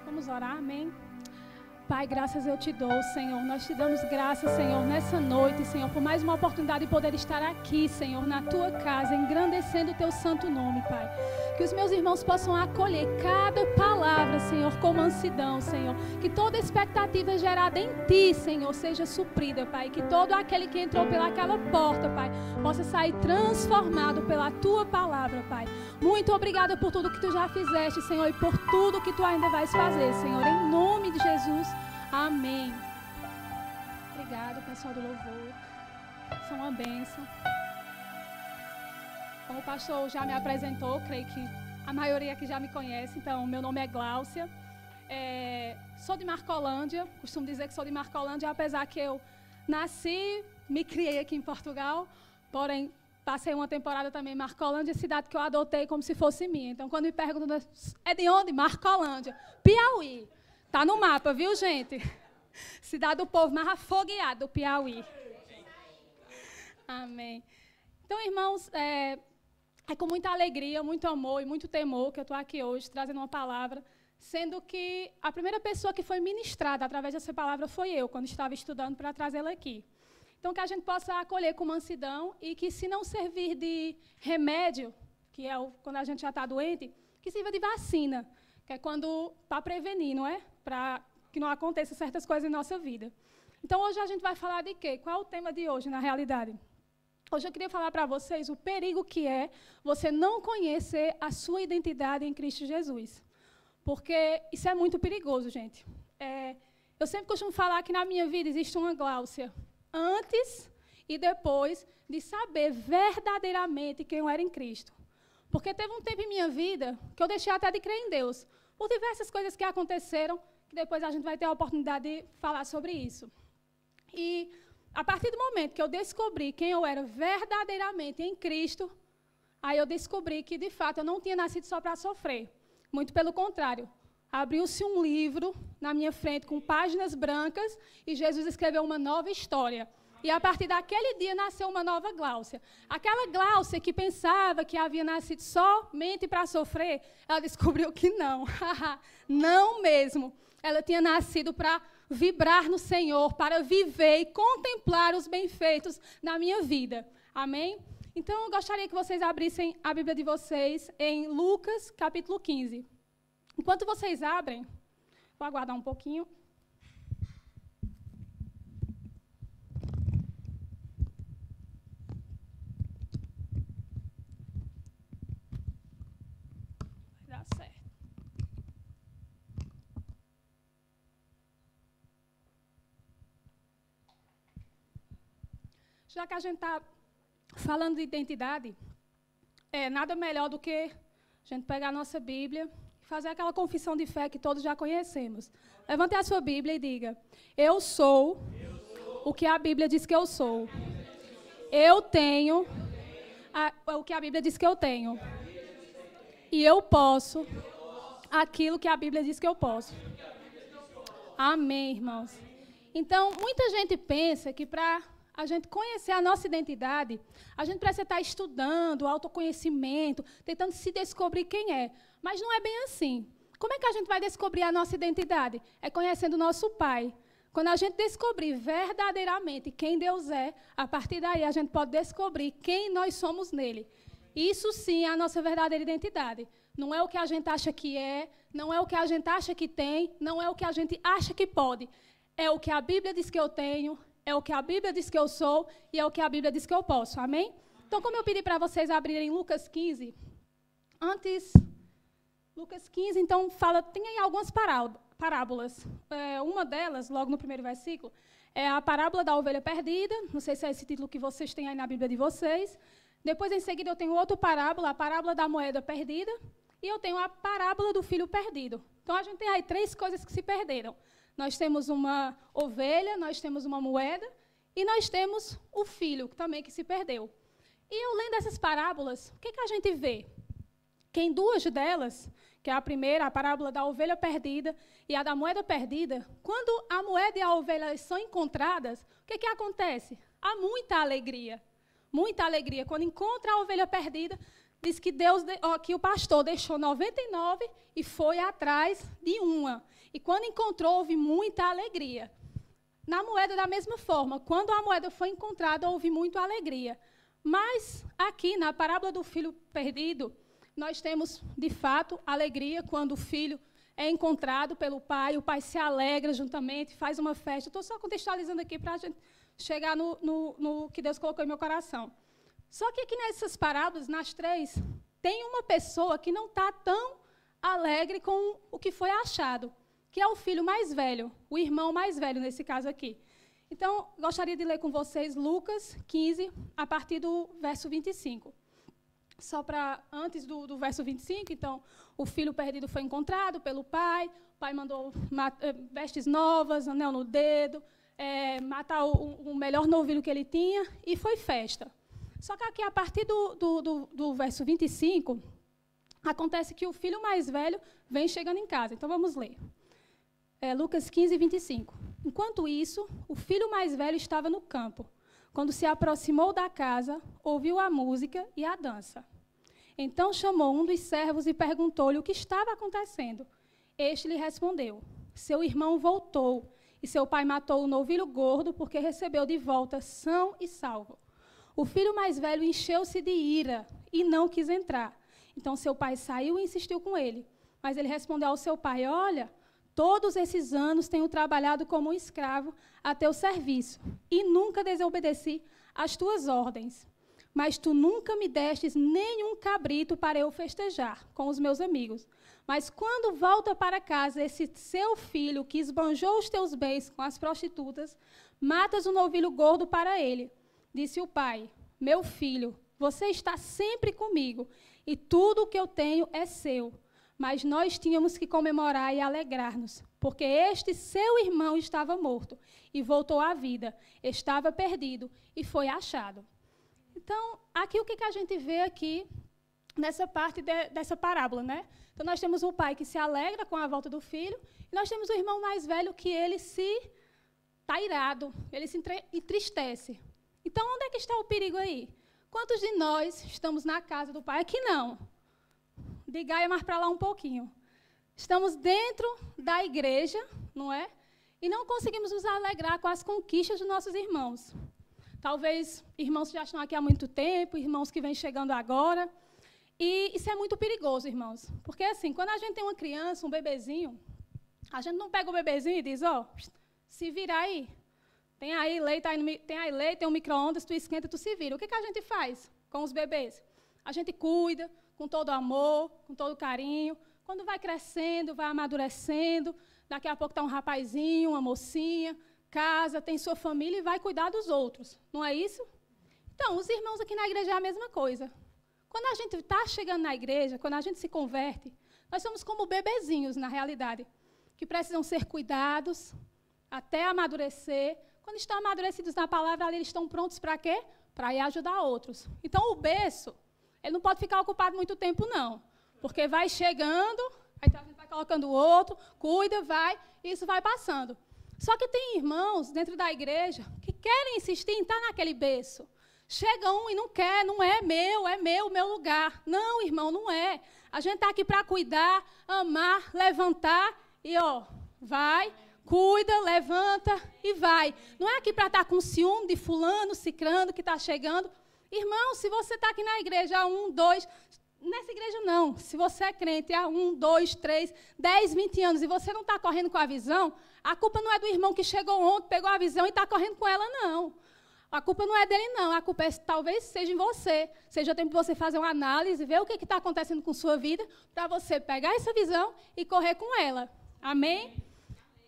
Vamos orar, amém? Pai, graças eu te dou, Senhor. Nós te damos graças, Senhor, nessa noite, Senhor, por mais uma oportunidade de poder estar aqui, Senhor, na tua casa, engrandecendo o teu santo nome, Pai. Que os meus irmãos possam acolher cada palavra, Senhor, com mansidão, Senhor. Que toda expectativa gerada em ti, Senhor, seja suprida, Pai. Que todo aquele que entrou pelaquela porta, Pai, possa sair transformado pela tua palavra, Pai. Muito obrigada por tudo que tu já fizeste, Senhor, e por tudo que tu ainda vais fazer, Senhor. Em nome de Jesus, amém. Obrigado, pessoal do louvor. São uma bênção. Como o pastor já me apresentou, creio que a maioria aqui já me conhece. Então, meu nome é Gláucia. Sou de Marcolândia. Costumo dizer que sou de Marcolândia, apesar que eu nasci, me criei aqui em Portugal. Porém, passei uma temporada também em Marcolândia, cidade que eu adotei como se fosse minha. Então, quando me perguntam, é de onde? Marcolândia. Piauí. Tá no mapa, viu, gente? Cidade do povo mais afogueado do Piauí. Amém. Então, irmãos, é com muita alegria, muito amor e muito temor que eu estou aqui hoje trazendo uma palavra, sendo que a primeira pessoa que foi ministrada através dessa palavra foi eu, quando estava estudando para trazê-la aqui. Então, que a gente possa acolher com mansidão e que, se não servir de remédio, que é quando a gente já está doente, que sirva de vacina, que é quando para prevenir, não é? Para que não aconteçam certas coisas em nossa vida. Então, hoje a gente vai falar de quê? Qual é o tema de hoje, na realidade? Hoje eu queria falar para vocês o perigo que é você não conhecer a sua identidade em Cristo Jesus. Porque isso é muito perigoso, gente. Eu sempre costumo falar que na minha vida existe uma Gláucia antes e depois de saber verdadeiramente quem eu era em Cristo. Porque teve um tempo em minha vida que eu deixei até de crer em Deus, por diversas coisas que aconteceram, que depois a gente vai ter a oportunidade de falar sobre isso. E a partir do momento que eu descobri quem eu era verdadeiramente em Cristo, aí eu descobri que, de fato, eu não tinha nascido só para sofrer. Muito pelo contrário. Abriu-se um livro na minha frente com páginas brancas e Jesus escreveu uma nova história. E a partir daquele dia nasceu uma nova Gláucia. Aquela Gláucia que pensava que havia nascido somente para sofrer, ela descobriu que não. Não mesmo. Ela tinha nascido para vibrar no Senhor, para viver e contemplar os bem-feitos na minha vida. Amém? Então, eu gostaria que vocês abrissem a Bíblia de vocês em Lucas, capítulo 15. Enquanto vocês abrem, vou aguardar um pouquinho. Vai dar certo. Já que a gente está falando de identidade, nada melhor do que a gente pegar a nossa Bíblia e fazer aquela confissão de fé que todos já conhecemos. Levante a sua Bíblia e diga: eu sou o que a Bíblia diz que eu sou. Eu tenho o que a Bíblia diz que eu tenho. E eu posso aquilo que a Bíblia diz que eu posso. Amém, irmãos. Então, muita gente pensa que para a gente conhecer a nossa identidade, a gente precisa estar estudando, autoconhecimento, tentando se descobrir quem é. Mas não é bem assim. Como é que a gente vai descobrir a nossa identidade? É conhecendo o nosso Pai. Quando a gente descobrir verdadeiramente quem Deus é, a partir daí a gente pode descobrir quem nós somos nele. Isso sim é a nossa verdadeira identidade. Não é o que a gente acha que é, não é o que a gente acha que tem, não é o que a gente acha que pode. É o que a Bíblia diz que eu tenho, é o que a Bíblia diz que eu sou e é o que a Bíblia diz que eu posso. Amém? Então, como eu pedi para vocês abrirem Lucas 15, Lucas 15, então, tem aí algumas parábolas. Uma delas, logo no primeiro versículo, é a parábola da ovelha perdida. Não sei se é esse título que vocês têm aí na Bíblia de vocês. Depois, em seguida, eu tenho outra parábola, a parábola da moeda perdida. E eu tenho a parábola do filho perdido. Então, a gente tem aí 3 coisas que se perderam. Nós temos uma ovelha, nós temos uma moeda e nós temos o filho também que se perdeu. E eu lendo essas parábolas, o que a gente vê? Que em 2 delas, que é a primeira, a parábola da ovelha perdida e a da moeda perdida, quando a moeda e a ovelha são encontradas, o que acontece? Há muita alegria. Muita alegria. Quando encontra a ovelha perdida, diz que, que o pastor deixou 99 e foi atrás de uma. E quando encontrou, houve muita alegria. Na moeda, da mesma forma, quando a moeda foi encontrada, houve muita alegria. Mas aqui, na parábola do filho perdido, nós temos, de fato, alegria quando o filho é encontrado pelo pai, o pai se alegra juntamente, faz uma festa. Estou só contextualizando aqui para a gente chegar no que Deus colocou em meu coração. Só que aqui nessas parábolas, nas três, tem uma pessoa que não está tão alegre com o que foi achado, que é o filho mais velho, o irmão mais velho, nesse caso aqui. Então, gostaria de ler com vocês Lucas 15, a partir do verso 25. Só para, antes do verso 25, então, o filho perdido foi encontrado pelo pai, o pai mandou vestes novas, anel no dedo, matar o melhor novilho que ele tinha, e foi festa. Só que aqui, a partir do verso 25, acontece que o filho mais velho vem chegando em casa. Então, vamos ler. Lucas 15, 25. Enquanto isso, o filho mais velho estava no campo. Quando se aproximou da casa, ouviu a música e a dança. Então chamou um dos servos e perguntou-lhe o que estava acontecendo. Este lhe respondeu: seu irmão voltou, e seu pai matou o novilho gordo porque recebeu de volta são e salvo. O filho mais velho encheu-se de ira e não quis entrar. Então seu pai saiu e insistiu com ele. Mas ele respondeu ao seu pai: olha, todos esses anos tenho trabalhado como um escravo a teu serviço e nunca desobedeci às tuas ordens. Mas tu nunca me destes nenhum cabrito para eu festejar com os meus amigos. Mas quando volta para casa esse seu filho que esbanjou os teus bens com as prostitutas, matas o novilho gordo para ele. Disse o pai: meu filho, você está sempre comigo e tudo o que eu tenho é seu. Mas nós tínhamos que comemorar e alegrar-nos, porque este seu irmão estava morto e voltou à vida, estava perdido e foi achado. Então, aqui o que a gente vê aqui nessa parte dessa parábola, né? Então, nós temos o pai que se alegra com a volta do filho, e nós temos o irmão mais velho que ele está irado, ele se entristece. Então, onde é que está o perigo aí? Quantos de nós estamos na casa do pai? Aqui não. De Gaia, mais para lá um pouquinho. Estamos dentro da igreja, não é? E não conseguimos nos alegrar com as conquistas dos nossos irmãos. Talvez irmãos que já estão aqui há muito tempo, irmãos que vêm chegando agora. E isso é muito perigoso, irmãos. Porque, assim, quando a gente tem uma criança, um bebezinho, a gente não pega o bebezinho e diz, ó, se virar aí. Tem aí leite, tem um micro-ondas, tu esquenta, tu se vira. O que a gente faz com os bebês? A gente cuida, com todo amor, com todo carinho. Quando vai crescendo, vai amadurecendo, daqui a pouco está um rapazinho, uma mocinha, casa, tem sua família e vai cuidar dos outros. Não é isso? Então, os irmãos aqui na igreja é a mesma coisa. Quando a gente está chegando na igreja, quando a gente se converte, nós somos como bebezinhos, na realidade, que precisam ser cuidados até amadurecer. Quando estão amadurecidos na palavra, eles estão prontos para quê? Para ir ajudar outros. Então, o berço, ele não pode ficar ocupado muito tempo, não. Porque vai chegando, aí a gente vai colocando o outro, cuida, vai, e isso vai passando. Só que tem irmãos dentro da igreja que querem insistir em estar naquele berço. Chega um e não quer, não é meu lugar. Não, irmão, não é. A gente está aqui para cuidar, amar, levantar e, ó, vai, cuida, levanta e vai. Não é aqui para estar com ciúme de fulano, cicrano, que está chegando. Irmão, se você está aqui na igreja há 1, 2, nessa igreja não. Se você é crente há 1, 2, 3, 10, 20 anos e você não está correndo com a visão, a culpa não é do irmão que chegou ontem, pegou a visão e está correndo com ela, não. A culpa não é dele, não. A culpa talvez seja em você. Seja tempo de você fazer uma análise, ver o que está acontecendo com sua vida, para você pegar essa visão e correr com ela. Amém?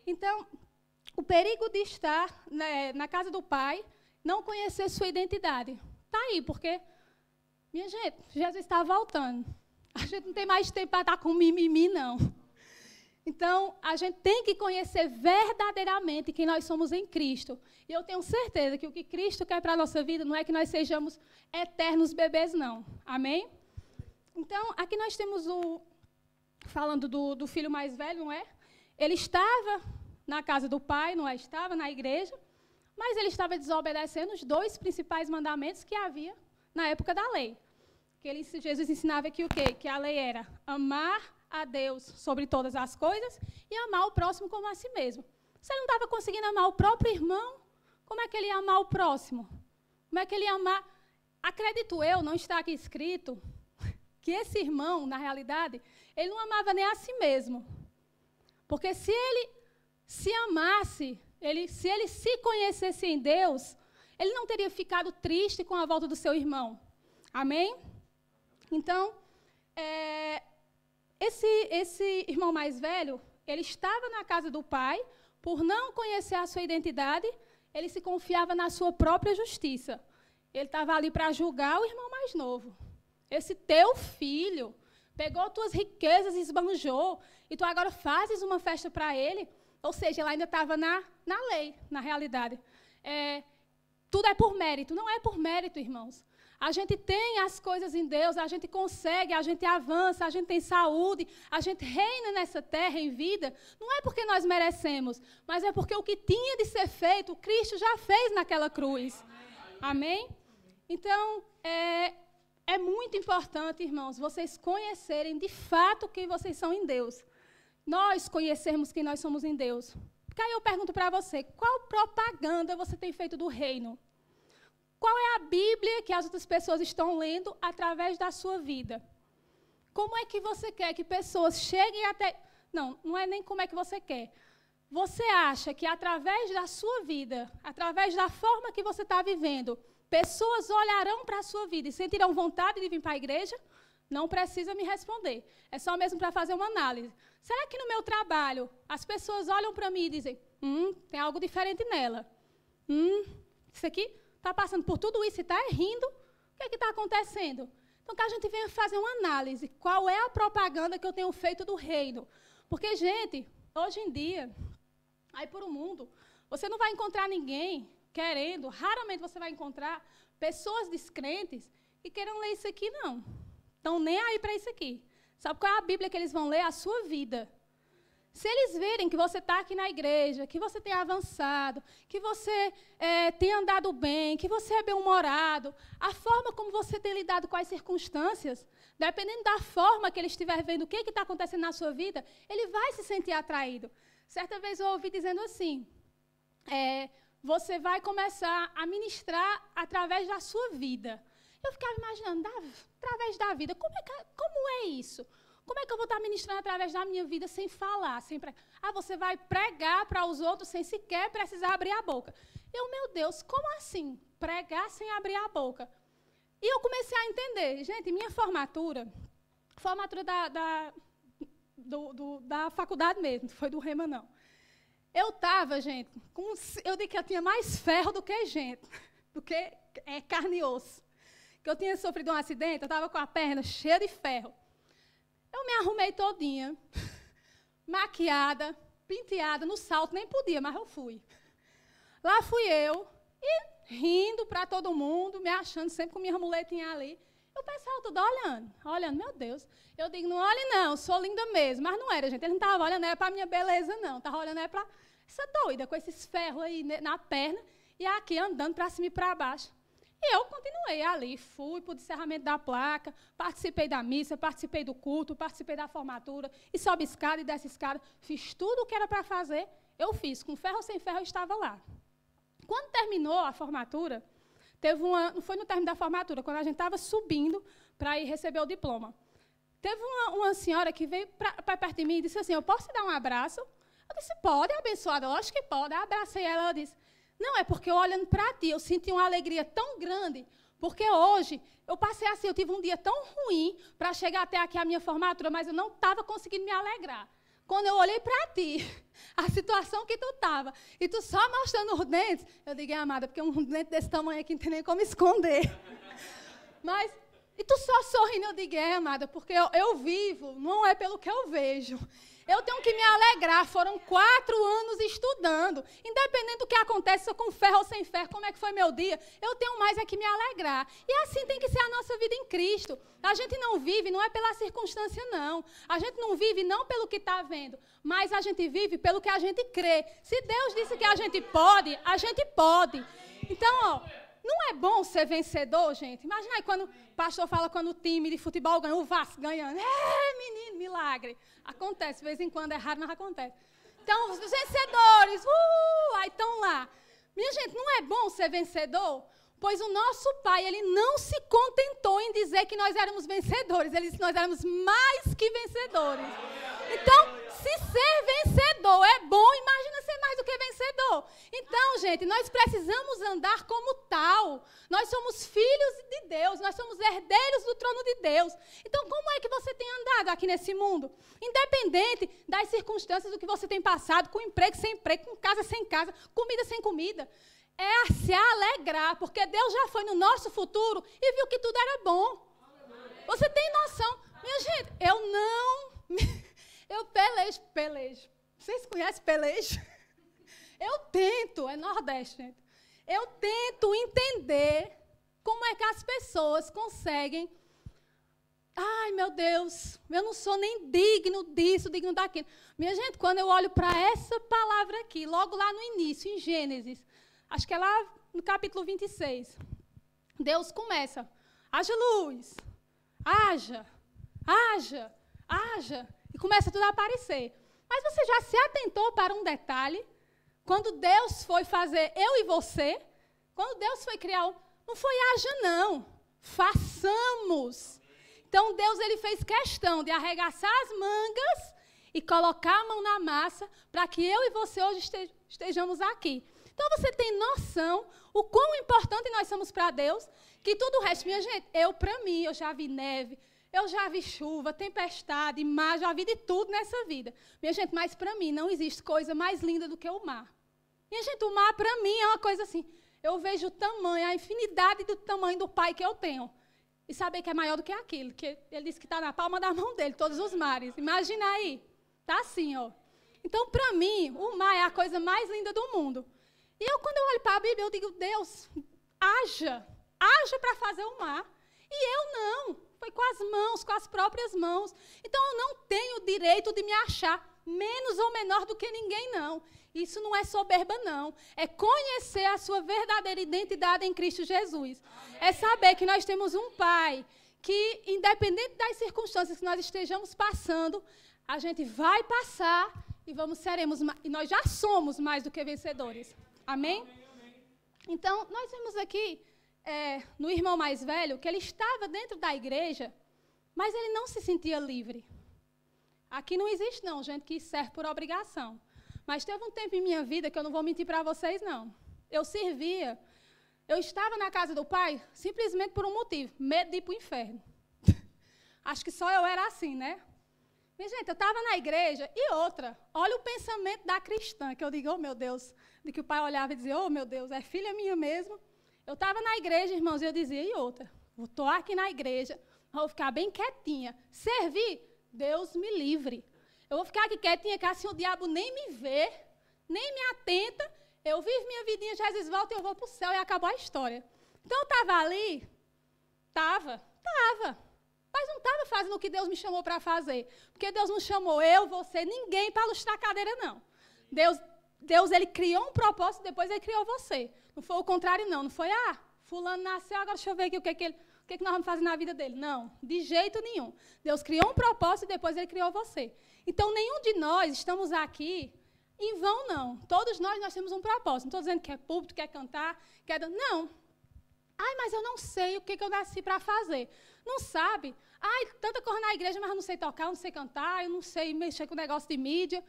Então, o perigo de estar na casa do Pai, não conhecer sua identidade. Está aí, porque, minha gente, Jesus está voltando. A gente não tem mais tempo para estar com mimimi, não. Então, a gente tem que conhecer verdadeiramente quem nós somos em Cristo. E eu tenho certeza que o que Cristo quer para a nossa vida não é que nós sejamos eternos bebês, não. Amém? Então, aqui nós temos falando do filho mais velho, não é? Ele estava na casa do pai, não é? Estava na igreja, mas ele estava desobedecendo os 2 principais mandamentos que havia na época da lei. que Jesus ensinava que o quê? Que a lei era amar a Deus sobre todas as coisas e amar o próximo como a si mesmo. Se ele não estava conseguindo amar o próprio irmão, como é que ele ia amar o próximo? Como é que ele ia amar? Acredito eu, não está aqui escrito, que esse irmão, na realidade, ele não amava nem a si mesmo. Porque se ele se amasse, se ele se conhecesse em Deus, ele não teria ficado triste com a volta do seu irmão. Amém? Então, esse irmão mais velho, ele estava na casa do pai, por não conhecer a sua identidade, ele se confiava na sua própria justiça. Ele estava ali para julgar o irmão mais novo. Esse teu filho pegou tuas riquezas e esbanjou, e tu agora fazes uma festa para ele. Ou seja, ele ainda estava na lei, na realidade. Tudo é por mérito. Não é por mérito, irmãos. A gente tem as coisas em Deus, a gente consegue, a gente avança, a gente tem saúde, a gente reina nessa terra em vida. Não é porque nós merecemos, mas é porque o que tinha de ser feito, Cristo já fez naquela cruz. Amém? Então, é muito importante, irmãos, vocês conhecerem de fato quem vocês são em Deus. Nós conhecermos quem nós somos em Deus. Porque aí eu pergunto para você, qual propaganda você tem feito do reino? Qual é a Bíblia que as outras pessoas estão lendo através da sua vida? Como é que você quer que pessoas cheguem até... Não é nem como é que você quer. Você acha que através da sua vida, através da forma que você está vivendo, pessoas olharão para a sua vida e sentirão vontade de vir para a igreja? Não precisa me responder. É só mesmo para fazer uma análise. Será que no meu trabalho as pessoas olham para mim e dizem, tem algo diferente nela? Isso aqui está passando por tudo isso e está rindo? O que é que está acontecendo? Então, que a gente venha fazer uma análise. Qual é a propaganda que eu tenho feito do reino? Porque, gente, hoje em dia, aí por o mundo, você não vai encontrar ninguém querendo, raramente você vai encontrar pessoas descrentes que queiram ler isso aqui, não. Estão nem aí para isso aqui. Sabe qual é a Bíblia que eles vão ler? A sua vida. Se eles verem que você está aqui na igreja, que você tem avançado, que você tem andado bem, que você é bem-humorado, a forma como você tem lidado com as circunstâncias, dependendo da forma que ele estiver vendo o que está acontecendo na sua vida, ele vai se sentir atraído. Certa vez eu ouvi dizendo assim, você vai começar a ministrar através da sua vida. Eu ficava imaginando, através da vida, como é isso? Como é que eu vou estar ministrando através da minha vida sem falar? Você vai pregar para os outros sem sequer precisar abrir a boca. Meu Deus, como assim? Pregar sem abrir a boca? E eu comecei a entender. Gente, minha formatura da faculdade mesmo, não foi do Rema, não. Eu estava, gente, eu digo que eu tinha mais ferro do que gente, do que carne e osso. Que eu tinha sofrido um acidente, eu estava com a perna cheia de ferro. Eu me arrumei todinha, maquiada, penteada, no salto, nem podia, mas eu fui. Lá fui eu, e rindo para todo mundo, me achando sempre com minha muletinha ali. E o pessoal tudo olhando, meu Deus. Eu digo, não olhe não, sou linda mesmo. Mas não era, gente, ele não estava olhando, era para a minha beleza, não. Estava olhando, para essa doida, com esses ferros aí na perna, e aqui andando para cima e para baixo. E eu continuei ali, fui para o encerramento da placa, participei da missa, participei do culto, participei da formatura, e sobe escada e desce escada, fiz tudo o que era para fazer, eu fiz, com ferro ou sem ferro eu estava lá. Quando terminou a formatura, não foi no término da formatura, quando a gente estava subindo para ir receber o diploma, teve uma senhora que veio para perto de mim e disse assim, eu posso te dar um abraço? Eu disse, pode, abençoada, eu acho que pode. Eu abracei ela, ela disse, não, é porque eu olhando para ti, eu senti uma alegria tão grande, porque hoje eu passei assim, eu tive um dia tão ruim para chegar até aqui a minha formatura, mas eu não estava conseguindo me alegrar. Quando eu olhei para ti, a situação que tu estava, e tu só mostrando os dentes, eu digo, amada, porque um dente desse tamanho aqui não tem nem como esconder. Mas, e tu só sorrindo, eu digo, amada, porque eu vivo, não é pelo que eu vejo. Eu tenho que me alegrar, foram 4 anos estudando. Independente do que aconteça com ferro ou sem ferro, como é que foi meu dia, eu tenho mais é que me alegrar. E assim tem que ser a nossa vida em Cristo. A gente não vive, não é pela circunstância, não. A gente não vive não pelo que está vendo, mas a gente vive pelo que a gente crê. Se Deus disse que a gente pode, a gente pode. Então, Não é bom ser vencedor, gente? Imagina aí quando o pastor fala quando o time de futebol ganha, o Vasco ganhando. Menino, milagre. Acontece, de vez em quando, é raro, mas acontece. Então, os vencedores, aí estão lá. Minha gente, não é bom ser vencedor? Pois o nosso Pai, Ele não se contentou em dizer que nós éramos vencedores. Ele disse que nós éramos mais que vencedores. Então, se ser vencedor é bom, imagina ser mais do que vencedor. Então, gente, nós precisamos andar como tal. Nós somos filhos de Deus, nós somos herdeiros do trono de Deus. Então, como é que você tem andado aqui nesse mundo? Independente das circunstâncias do que você tem passado, com emprego sem emprego, com casa sem casa, comida sem comida. É a se alegrar, porque Deus já foi no nosso futuro e viu que tudo era bom. Você tem noção? Minha gente, eu pelejo. Vocês conhecem pelejo? Eu tento, é Nordeste, gente. Eu tento entender como é que as pessoas conseguem. Ai, meu Deus, eu não sou nem digno disso, digno daquilo. Minha gente, quando eu olho para essa palavra aqui, logo lá no início, em Gênesis, acho que é lá no capítulo 26, Deus começa, haja luz, haja, e começa tudo a aparecer. Mas você já se atentou para um detalhe? Quando Deus foi fazer eu e você, quando Deus foi criar, não foi haja não, façamos. Então Deus ele fez questão de arregaçar as mangas e colocar a mão na massa para que eu e você hoje estejamos aqui. Então você tem noção o quão importante nós somos para Deus, que tudo o resto, minha gente, para mim, eu já vi neve, eu já vi chuva, tempestade, mar, já vi de tudo nessa vida. Minha gente, mas para mim não existe coisa mais linda do que o mar. Minha gente, o mar para mim é uma coisa assim, eu vejo o tamanho, a infinidade do tamanho do Pai que eu tenho. E saber que é maior do que aquilo, que ele disse que está na palma da mão dele, todos os mares. Imagina aí, está assim, ó. Então, para mim, o mar é a coisa mais linda do mundo. E eu, quando eu olho para a Bíblia, eu digo, Deus, haja para fazer o mar. E eu não, foi com as mãos, com as próprias mãos. Então, eu não tenho o direito de me achar menos ou menor do que ninguém, não. Isso não é soberba, não. É conhecer a sua verdadeira identidade em Cristo Jesus. Amém. É saber que nós temos um Pai que, independente das circunstâncias que nós estejamos passando, a gente vai passar e nós já somos mais do que vencedores. Amém? Então, nós vemos aqui no irmão mais velho que ele estava dentro da igreja, mas ele não se sentia livre. Aqui não existe, não, gente que serve por obrigação. Mas teve um tempo em minha vida que eu não vou mentir para vocês, não. Eu servia. Eu estava na casa do Pai simplesmente por um motivo. Medo de ir para o inferno. Acho que só eu era assim, né? Mas, gente, eu estava na igreja e outra. Olha o pensamento da cristã, que eu digo, oh, meu Deus. De que o Pai olhava e dizia, oh, meu Deus, é filha minha mesmo. Eu estava na igreja, irmãos, e eu dizia, e outra? Estou aqui na igreja, vou ficar bem quietinha. Servir, Deus me livre. Eu vou ficar aqui quietinha, que assim o diabo nem me vê, nem me atenta. Eu vivo minha vidinha, Jesus volta e eu vou para o céu e acabou a história. Então, eu estava ali, estava. Mas não estava fazendo o que Deus me chamou para fazer. Porque Deus não chamou eu, você, ninguém para lustrar a cadeira, não. Deus, ele criou um propósito e depois ele criou você. Não foi o contrário, não. Não foi, fulano nasceu, agora deixa eu ver aqui o que nós vamos fazer na vida dele. Não, de jeito nenhum. Deus criou um propósito e depois ele criou você. Então, nenhum de nós estamos aqui em vão, não. Todos nós temos um propósito. Não estou dizendo que é púlpito, quer cantar, Não. Mas eu não sei o que eu nasci para fazer. Não sabe? Tanta coisa na igreja, mas eu não sei tocar, eu não sei cantar, eu não sei mexer com o negócio de mídia.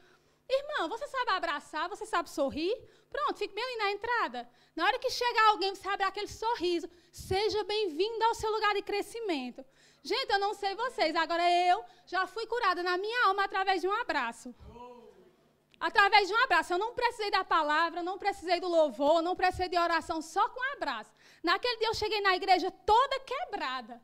Irmão, você sabe abraçar, você sabe sorrir? Pronto, fique bem ali na entrada. Na hora que chegar alguém, você abre aquele sorriso. Seja bem-vindo ao seu lugar de crescimento. Gente, eu não sei vocês, agora eu já fui curada na minha alma através de um abraço. Através de um abraço. Eu não precisei da palavra, não precisei do louvor, não precisei de oração, só com um abraço. Naquele dia eu cheguei na igreja toda quebrada.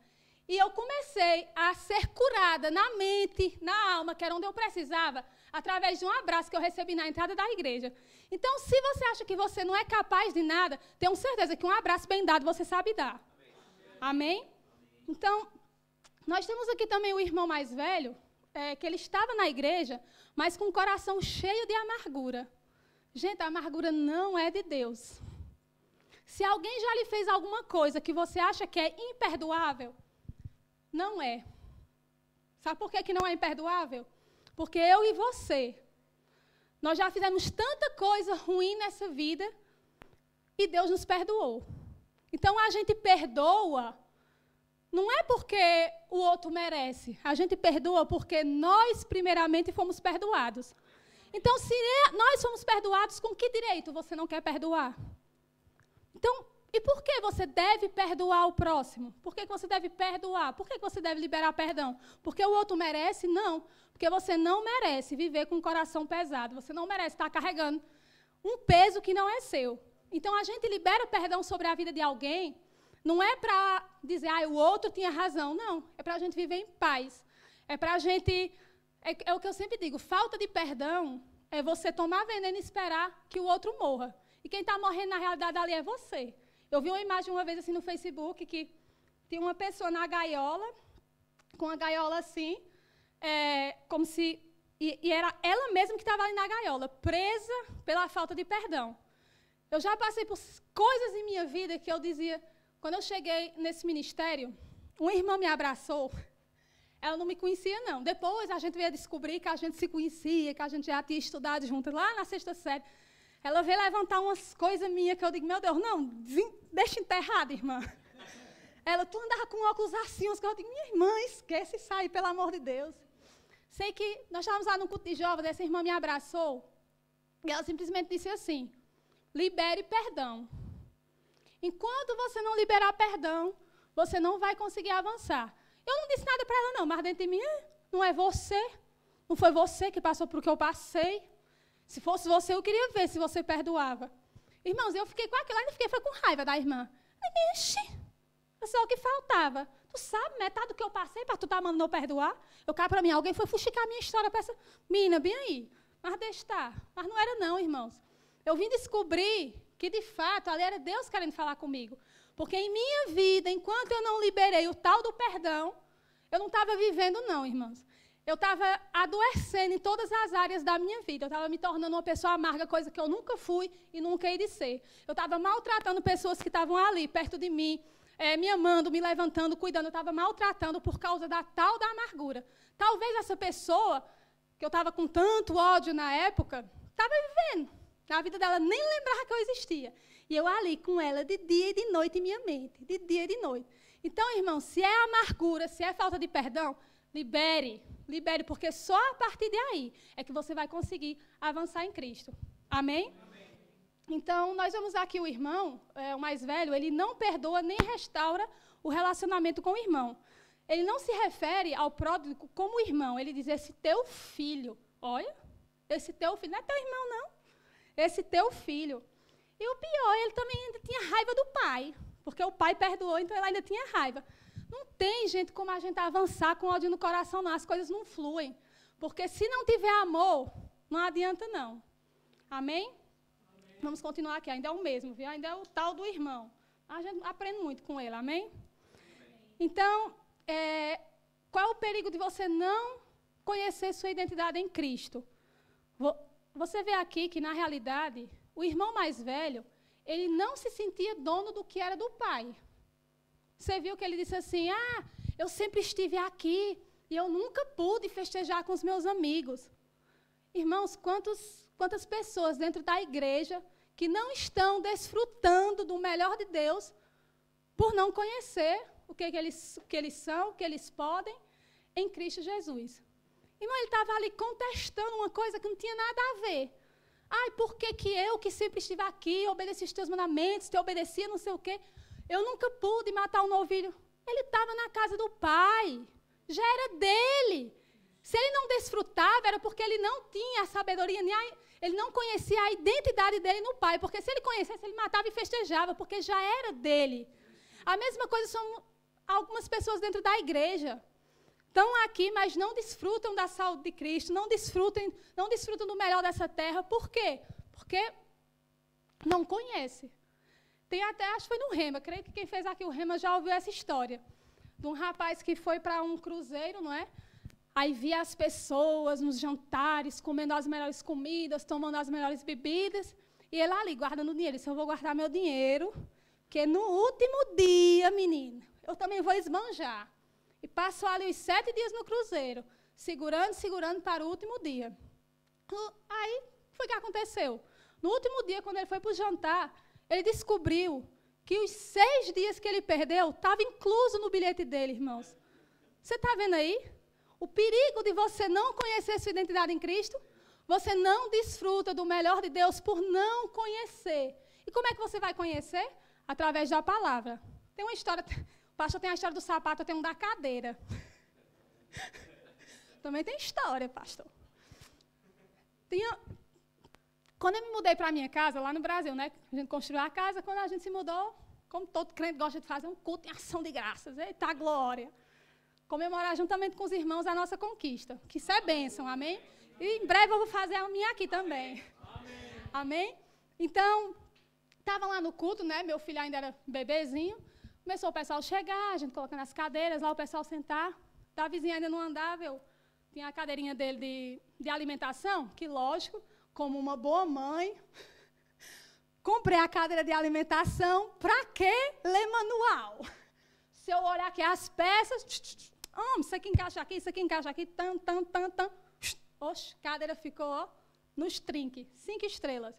E eu comecei a ser curada na mente, na alma, que era onde eu precisava, através de um abraço que eu recebi na entrada da igreja. Então, se você acha que você não é capaz de nada, tenho certeza que um abraço bem dado você sabe dar. Amém? Então, nós temos aqui também o irmão mais velho, que ele estava na igreja, mas com o coração cheio de amargura. Gente, a amargura não é de Deus. Se alguém já lhe fez alguma coisa que você acha que é imperdoável, não é. Sabe por que não é imperdoável? Porque eu e você, nós já fizemos tanta coisa ruim nessa vida e Deus nos perdoou. Então, a gente perdoa, não é porque o outro merece. A gente perdoa porque nós, primeiramente, fomos perdoados. Então, se nós fomos perdoados, com que direito você não quer perdoar? Então, e por que você deve perdoar o próximo? Por que você deve perdoar? Por que você deve liberar perdão? Porque o outro merece? Não. Porque você não merece viver com o coração pesado. Você não merece estar carregando um peso que não é seu. Então, a gente libera perdão sobre a vida de alguém, não é para dizer, o outro tinha razão. Não, é para a gente viver em paz. É para a gente... É o que eu sempre digo, falta de perdão é você tomar veneno e esperar que o outro morra. E quem está morrendo, na realidade, ali é você. Eu vi uma imagem uma vez assim no Facebook que tinha uma pessoa na gaiola, com a gaiola assim, como se... E era ela mesma que estava ali na gaiola, presa pela falta de perdão. Eu já passei por coisas em minha vida que eu dizia... Quando eu cheguei nesse ministério, uma irmã me abraçou. Ela não me conhecia, não. Depois a gente veio descobrir que a gente se conhecia, que a gente já tinha estudado junto lá na 6ª série. Ela veio levantar umas coisas minhas que eu digo, meu Deus, não, deixa enterrada, irmã. Ela, tu andava com óculos assim, que eu digo, minha irmã, esquece isso aí, pelo amor de Deus. Sei que nós estávamos lá no culto de jovens, essa irmã me abraçou, e ela simplesmente disse assim, libere perdão. Enquanto você não liberar perdão, você não vai conseguir avançar. Eu não disse nada para ela, não, mas dentro de mim, não é você. Não foi você que passou por o que eu passei. Se fosse você, eu queria ver se você perdoava. Irmãos, eu fiquei com aquilo, ainda fiquei com raiva da irmã. Ixi, só o que faltava. Tu sabe metade do que eu passei para tu estar mandando eu perdoar? Eu caio para mim, alguém foi fuxicar a minha história para essa menina, bem aí. Mas deixa estar. Mas não era não, irmãos. Eu vim descobrir que, de fato, ali era Deus querendo falar comigo. Porque em minha vida, enquanto eu não liberei o tal do perdão, eu não estava vivendo, não, irmãos. Eu estava adoecendo em todas as áreas da minha vida. Eu estava me tornando uma pessoa amarga, coisa que eu nunca fui e nunca hei de ser. Eu estava maltratando pessoas que estavam ali, perto de mim, me amando, me levantando, cuidando. Eu estava maltratando por causa da tal da amargura. Talvez essa pessoa, que eu estava com tanto ódio na época, estava vivendo. A vida dela nem lembrava que eu existia. E eu ali com ela de dia e de noite em minha mente. De dia e de noite. Então, irmão, se é amargura, se é falta de perdão, libere. Libere, porque só a partir de aí é que você vai conseguir avançar em Cristo. Amém? Amém. Então, nós vemos aqui o irmão, o mais velho, ele não perdoa nem restaura o relacionamento com o irmão. Ele não se refere ao pródigo como irmão. Ele diz, esse teu filho. Olha, esse teu filho não é teu irmão, não. Esse teu filho. E o pior, ele também ainda tinha raiva do pai, porque o pai perdoou, então ele ainda tinha raiva. Não tem, gente, como a gente avançar com ódio no coração, não. As coisas não fluem. Porque se não tiver amor, não adianta, não. Amém? Amém? Vamos continuar aqui, ainda é o mesmo, viu? Ainda é o tal do irmão. A gente aprende muito com ele, amém? Amém. Então, qual é o perigo de você não conhecer sua identidade em Cristo? Você vê aqui que, na realidade, o irmão mais velho, ele não se sentia dono do que era do pai. Você viu que ele disse assim, eu sempre estive aqui e eu nunca pude festejar com os meus amigos. Irmãos, quantas pessoas dentro da igreja que não estão desfrutando do melhor de Deus por não conhecer o que eles são, o que eles podem em Cristo Jesus. Irmão, ele estava ali contestando uma coisa que não tinha nada a ver. Por que eu, que sempre estive aqui, obedeci os teus mandamentos, te obedecia, não sei o quê, eu nunca pude matar um novilho. Ele estava na casa do pai, já era dele. Se ele não desfrutava, era porque ele não tinha a sabedoria, ele não conhecia a identidade dele no pai, porque se ele conhecesse, ele matava e festejava, porque já era dele. A mesma coisa são algumas pessoas dentro da igreja. Estão aqui, mas não desfrutam da saúde de Cristo, não desfrutam do melhor dessa terra. Por quê? Porque não conhece. Tem até, acho que foi no Rema, creio que quem fez aqui o Rema já ouviu essa história. De um rapaz que foi para um cruzeiro, não é? Aí via as pessoas nos jantares, comendo as melhores comidas, tomando as melhores bebidas, e ele ali, guardando dinheiro. Disse, eu vou guardar meu dinheiro, que no último dia, menino, eu também vou esbanjar. E passou ali os 7 dias no cruzeiro, segurando para o último dia. Aí, foi o que aconteceu. No último dia, quando ele foi para o jantar, ele descobriu que os 6 dias que ele perdeu estavam incluso no bilhete dele, irmãos. Você está vendo aí? O perigo de você não conhecer sua identidade em Cristo, você não desfruta do melhor de Deus por não conhecer. E como é que você vai conhecer? Através da palavra. Tem uma história, o pastor tem a história do sapato, eu tenho um da cadeira. Também tem história, pastor. Quando eu me mudei para a minha casa, lá no Brasil, né? A gente construiu a casa, quando a gente se mudou, como todo crente gosta de fazer um culto em ação de graças. Eita, glória! Comemorar juntamente com os irmãos a nossa conquista. Que isso é bênção, amém? E em breve eu vou fazer a minha aqui também. Amém? Amém? Então, estava lá no culto, né? Meu filho ainda era bebezinho. Começou o pessoal chegar, a gente colocando as cadeiras, lá o pessoal sentar. Da vizinha ainda não andava, eu tinha a cadeirinha dele de alimentação, que lógico, como uma boa mãe, comprei a cadeira de alimentação, para quê? Ler manual. Se eu olhar aqui as peças, isso aqui encaixa aqui, tan. Oxe, a cadeira ficou nos trinques, 5 estrelas.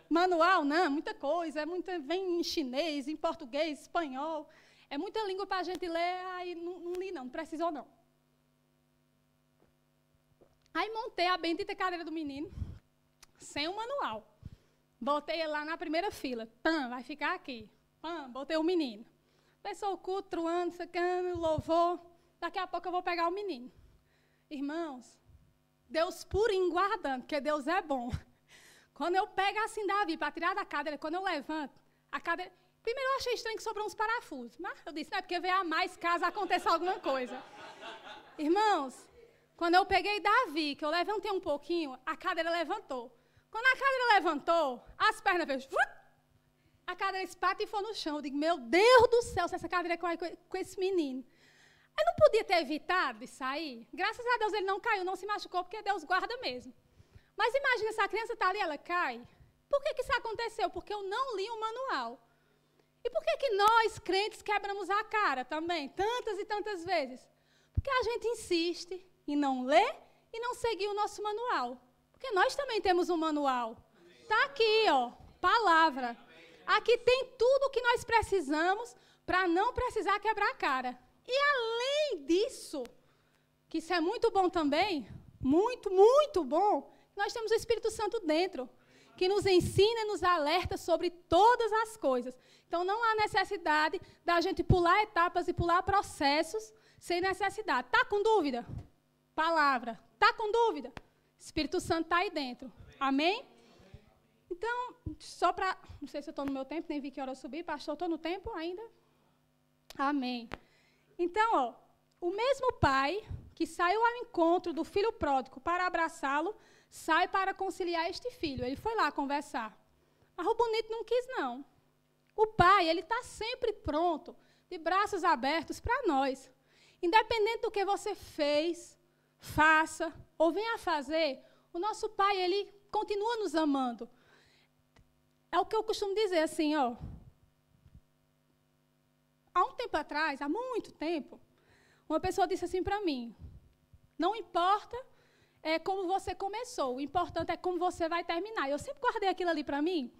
Manual, não, muita coisa, vem em chinês, em português, espanhol, é muita língua para a gente ler, aí não li não precisou não. Aí montei a bendita cadeira do menino, sem o manual. Botei ele lá na primeira fila, vai ficar aqui. Botei o menino. Começou o culto, truando, sacando, louvor. Daqui a pouco eu vou pegar o menino. Irmãos, Deus purinho guardando, porque Deus é bom. Quando eu pego assim, Davi, para tirar da cadeira, quando eu levanto, a cadeira... Primeiro eu achei estranho que sobrou uns parafusos. Mas eu disse, não é porque veio a mais caso aconteça alguma coisa. Irmãos, quando eu peguei Davi, que eu levantei um pouquinho, a cadeira levantou. Quando a cadeira levantou, as pernas fez... A cadeira espatifou no chão. Eu digo, meu Deus do céu, se essa cadeira cai com esse menino. Eu não podia ter evitado de sair. Graças a Deus ele não caiu, não se machucou, porque Deus guarda mesmo. Mas imagina, essa criança está ali, ela cai. Por que isso aconteceu? Porque eu não li o manual. E por que nós, crentes, quebramos a cara também, tantas e tantas vezes? Porque a gente insiste em não ler e não seguir o nosso manual. Porque nós também temos um manual. Está aqui, ó, palavra. Aqui tem tudo o que nós precisamos para não precisar quebrar a cara. E além disso, que isso é muito bom também, muito, muito bom, nós temos o Espírito Santo dentro, que nos ensina e nos alerta sobre todas as coisas. Então, não há necessidade da gente pular etapas e pular processos sem necessidade. Está com dúvida? Palavra. Está com dúvida? Espírito Santo está aí dentro. Amém? Então, só para... Não sei se eu estou no meu tempo, nem vi que hora eu subi. Pastor, estou no tempo ainda? Amém. Então, ó, o mesmo pai que saiu ao encontro do filho pródigo para abraçá-lo, sai para conciliar este filho. Ele foi lá conversar. Mas o bonito não quis, não. O pai, ele está sempre pronto, de braços abertos para nós. Independente do que você fez, faça ou venha a fazer, o nosso pai, ele continua nos amando. É o que eu costumo dizer assim, ó. Há um tempo atrás, há muito tempo, uma pessoa disse assim para mim, não importa como você começou, o importante é como você vai terminar. Eu sempre guardei aquilo ali para mim,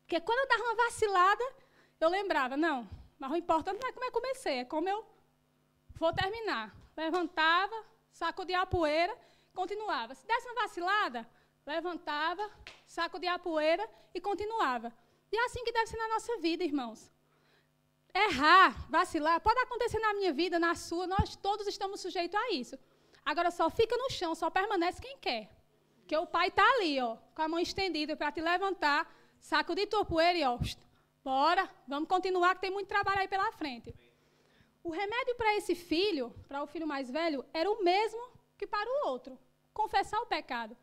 porque quando eu dava uma vacilada, eu lembrava, não, mas o importante não é como eu comecei, é como eu vou terminar. Levantava, sacudia a poeira, continuava. Se desse uma vacilada, levantava, sacudia a poeira e continuava. E é assim que deve ser na nossa vida, irmãos. Errar, vacilar, pode acontecer na minha vida, na sua, nós todos estamos sujeitos a isso. Agora só fica no chão, só permanece quem quer. Porque o pai está ali, ó, com a mão estendida para te levantar, sacudir tua poeira e, ó, bora, vamos continuar que tem muito trabalho aí pela frente. O remédio para esse filho, para o filho mais velho, era o mesmo que para o outro, confessar o pecado.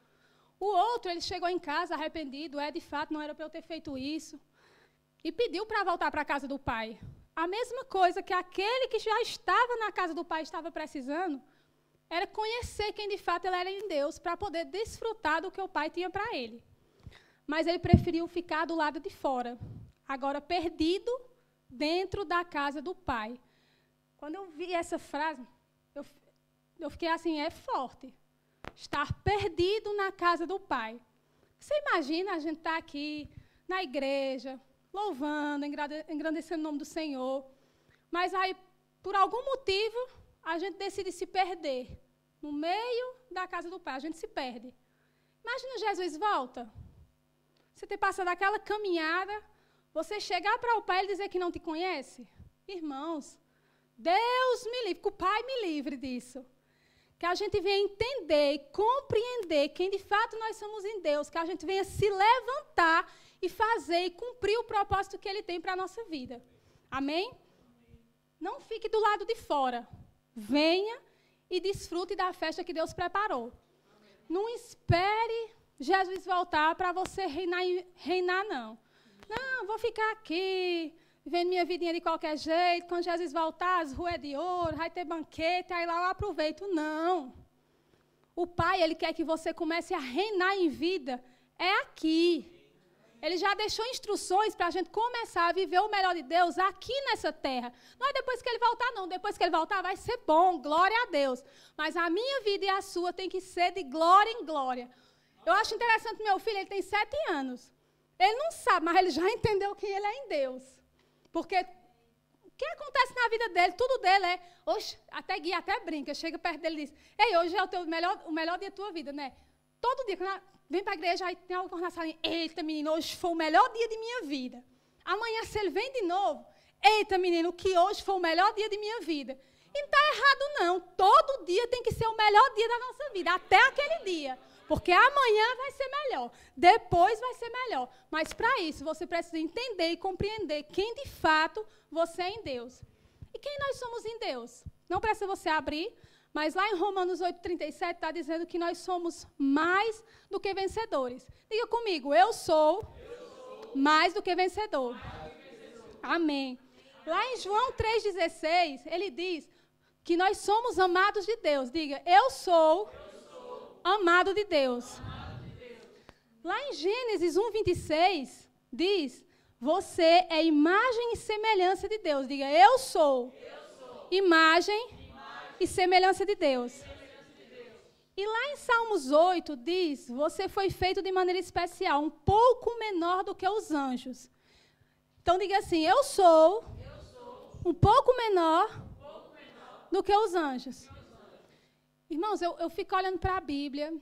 O outro, ele chegou em casa arrependido, de fato, não era para eu ter feito isso, e pediu para voltar para a casa do pai. A mesma coisa que aquele que já estava na casa do pai estava precisando, era conhecer quem de fato ele era em Deus, para poder desfrutar do que o pai tinha para ele. Mas ele preferiu ficar do lado de fora. agora perdido dentro da casa do Pai. Quando eu vi essa frase, eu fiquei assim, é forte. Estar perdido na casa do Pai. Você imagina a gente estar aqui na igreja, louvando, engrandecendo o nome do Senhor, mas aí, por algum motivo, a gente decide se perder no meio da casa do Pai, a gente se perde. Imagina Jesus volta. Você ter passado aquela caminhada, você chegar para o Pai e ele dizer que não te conhece? Irmãos, Deus me livre, que o Pai me livre disso. Que a gente venha entender e compreender quem de fato nós somos em Deus, que a gente venha se levantar e fazer e cumprir o propósito que Ele tem para a nossa vida. Amém? Não fique do lado de fora. Venha e desfrute da festa que Deus preparou. Não espere Jesus voltar para você reinar, não. Não, vou ficar aqui, vivendo minha vidinha de qualquer jeito. Quando Jesus voltar, as ruas é de ouro, vai ter banquete, aí lá eu aproveito. Não. O Pai, Ele quer que você comece a reinar em vida. É aqui. Ele já deixou instruções para a gente começar a viver o melhor de Deus aqui nessa terra. Não é depois que Ele voltar, não. Depois que Ele voltar, vai ser bom, glória a Deus. Mas a minha vida e a sua tem que ser de glória em glória. Eu acho interessante, meu filho, ele tem 7 anos. Ele não sabe, mas ele já entendeu quem ele é em Deus. Porque o que acontece na vida dele, tudo dele é... Oxe, até guia, até brinca, chega perto dele e diz, ei, hoje é o melhor dia da tua vida, né? Todo dia, quando vem para a igreja, aí tem algo na salinha, eita, menino, hoje foi o melhor dia de minha vida. Amanhã, se ele vem de novo, eita, menino, que hoje foi o melhor dia de minha vida. E não está errado, não. Todo dia tem que ser o melhor dia da nossa vida, até aquele dia. Porque amanhã vai ser melhor, depois vai ser melhor. Mas para isso, você precisa entender e compreender quem de fato você é em Deus. E quem nós somos em Deus? Não precisa você abrir, mas lá em Romanos 8,37 está dizendo que nós somos mais do que vencedores. Diga comigo, eu sou mais do que vencedor. Amém. Lá em João 3,16, ele diz que nós somos amados de Deus. Diga, eu sou amado de Deus. Lá em Gênesis 1,26, diz, você é imagem e semelhança de Deus. Diga, eu sou imagem e semelhança de Deus. E lá em Salmos 8, diz, você foi feito de maneira especial, um pouco menor do que os anjos. Então, diga assim, eu sou um pouco menor do que os anjos. Irmãos, eu fico olhando para a Bíblia,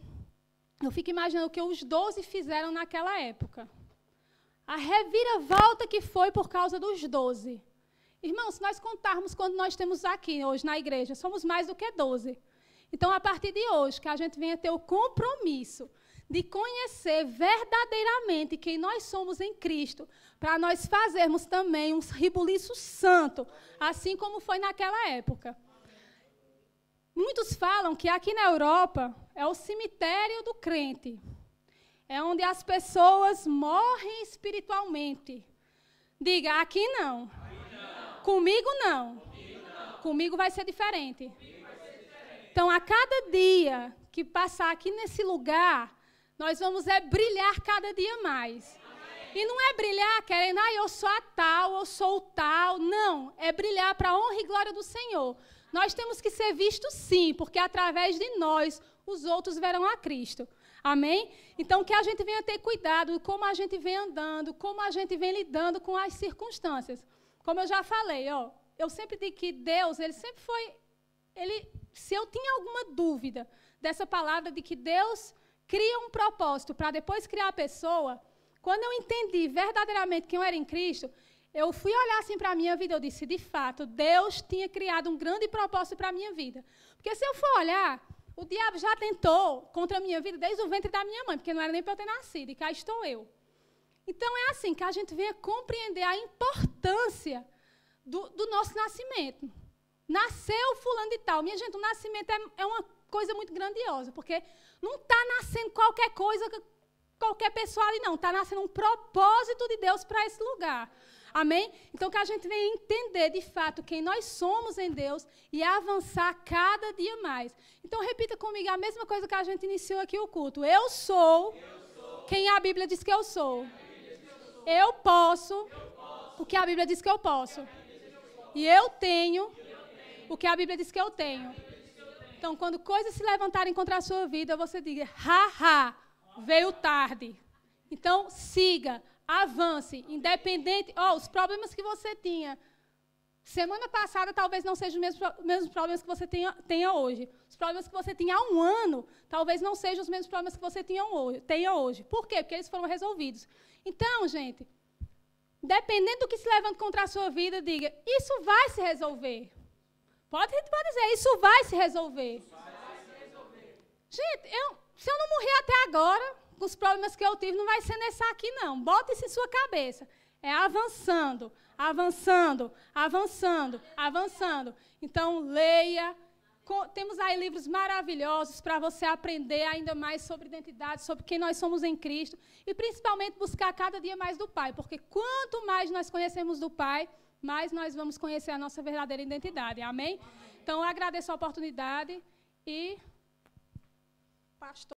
eu fico imaginando o que os 12 fizeram naquela época. A reviravolta que foi por causa dos 12. Irmãos, se nós contarmos quando nós temos aqui, hoje na igreja, somos mais do que 12. Então, a partir de hoje, que a gente venha ter o compromisso de conhecer verdadeiramente quem nós somos em Cristo, para nós fazermos também um rebuliço santo, assim como foi naquela época. Muitos falam que aqui na Europa é o cemitério do crente. É onde as pessoas morrem espiritualmente. Diga, aqui não. Comigo não. Comigo vai ser diferente. Então, a cada dia que passar aqui nesse lugar, nós vamos brilhar cada dia mais. E não é brilhar querendo, eu sou a tal, eu sou o tal. Não, é brilhar para a honra e glória do Senhor. Nós temos que ser vistos sim, porque através de nós, os outros verão a Cristo. Amém? Então, que a gente venha ter cuidado como a gente vem andando, como a gente vem lidando com as circunstâncias. Como eu já falei, eu sempre digo que Deus, Ele sempre foi... se eu tinha alguma dúvida dessa palavra de que Deus cria um propósito para depois criar a pessoa, quando eu entendi verdadeiramente quem eu era em Cristo... Eu fui olhar assim para a minha vida, eu disse, de fato, Deus tinha criado um grande propósito para a minha vida. Porque se eu for olhar, o diabo já tentou contra a minha vida desde o ventre da minha mãe, porque não era nem para eu ter nascido, e cá estou eu. Então, é assim que a gente venha compreender a importância do nosso nascimento. Nasceu fulano de tal. Minha gente, o nascimento é uma coisa muito grandiosa, porque não está nascendo qualquer coisa, qualquer pessoa ali, não. Está nascendo um propósito de Deus para esse lugar. Amém? Então, que a gente venha entender, de fato, quem nós somos em Deus e avançar cada dia mais. Então, repita comigo a mesma coisa que a gente iniciou aqui o culto. Eu sou quem a Bíblia diz que eu sou. Eu posso o que a Bíblia diz que eu posso. E eu tenho o que a Bíblia diz que eu tenho. Então, quando coisas se levantarem contra a sua vida, você diga, veio tarde. Então, siga, avance, independente. Os problemas que você tinha semana passada talvez não sejam os mesmos problemas que você tenha hoje. Os problemas que você tinha há um ano talvez não sejam os mesmos problemas que você tenha hoje. Por quê? Porque eles foram resolvidos. Então, gente, dependendo do que se levanta contra a sua vida, diga, isso vai se resolver. Pode dizer, isso vai se resolver. Gente, se eu não morrer até agora, com os problemas que eu tive, não vai ser nessa aqui, não. Bota isso em sua cabeça. É avançando, avançando, avançando, avançando. Então, leia. Temos aí livros maravilhosos para você aprender ainda mais sobre identidade, sobre quem nós somos em Cristo. E, principalmente, buscar cada dia mais do Pai. Porque quanto mais nós conhecemos do Pai, mais nós vamos conhecer a nossa verdadeira identidade. Amém? Então, eu agradeço a oportunidade e... Pastor.